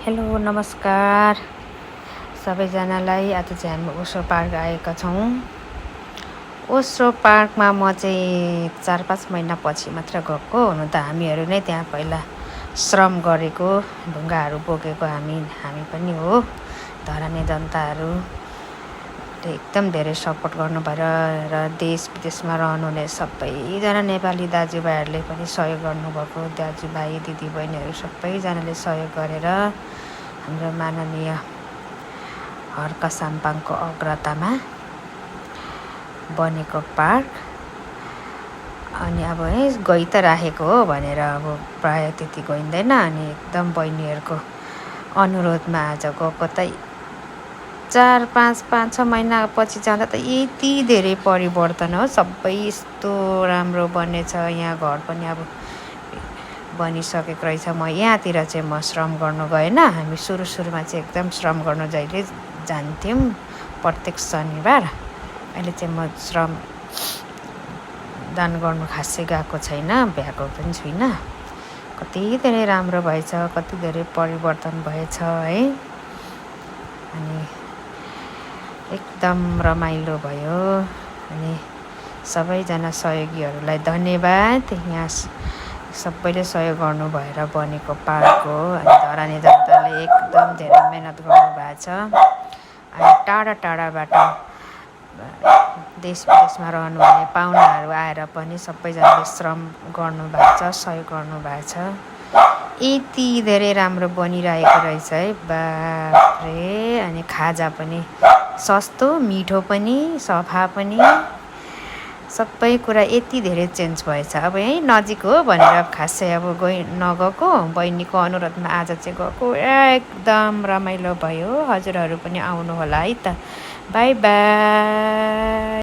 Hello नमस्कार सबैजनालाई। आज चाहिँ हामी ओस्रो पार्क आएका छौँ। ओस्रो पार्कमा म चाहिँ 4-5 महिनापछि मात्र गएको। हुन त हामीहरू नै त्यहाँ पहिला श्रम गरेको, ढुङ्गाहरू बोकेको हामी पनि हो। धराने जनताहरू एकदम धेरै सपोर्ट गर्नुभयो र देश विदेशमा रहनुहुने सबैजना नेपाली दाजुभाइहरूले पनि सहयोग गर्नुभएको। दाजुभाइ दिदीबहिनीहरू सबैजनाले सहयोग गरेर हाम्रो माननीय हर्क साम्पाङको अग्रतामा बनेको पार्क। अनि अब गइ त राखेको हो भनेर अब प्राय त्यति गइँदैन। अनि एकदम बहिनीहरूको अनुरोधमा आज गएको। त 4-5 महिनापछि जाँदा त यति धेरै परिवर्तन हो। सबै यस्तो राम्रो बनेछ। यहाँ घर पनि अब बनिसकेको रहेछ। म यहाँतिर चाहिँ म श्रम गर्नु गएन। हामी सुरुमा चाहिँ एकदम श्रम गर्नु जहिले जान्थ्यौँ प्रत्येक शनिबार। अहिले चाहिँ म श्रम दान गर्नु खासै गएको छैन, भ्याएको पनि छुइनँ। कति धेरै राम्रो भएछ, कति धेरै परिवर्तन भएछ है। अनि एकदम रमाइलो भयो। अनि सबैजना सहयोगीहरूलाई धन्यवाद। यहाँ सबैले सहयोग गर्नु भएर बनेको पार्क हो। अनि धराने जनताले एकदम धेरै मेहनत गर्नुभएको छ। अनि टाढाबाट देश विदेशमा रहनुहुने पाहुनाहरू आएर पनि सबैजनाले श्रम गर्नुभएको छ, सहयोग गर्नुभएको छ। यति धेरै राम्रो बनिरहेको रहेछ है, बाफरे। अनि खाजा पनि सस्तो, मिठो पनि, सफा पनि, सबै कुरा यति धेरै चेन्ज भएछ। अब यहीँ नजिक हो भनेर खासै अब नगएको, बहिनीको अनुरोधमा आज चाहिँ गएको। एकदम रमाइलो भयो। हजुरहरू पनि आउनु होला है त। By by.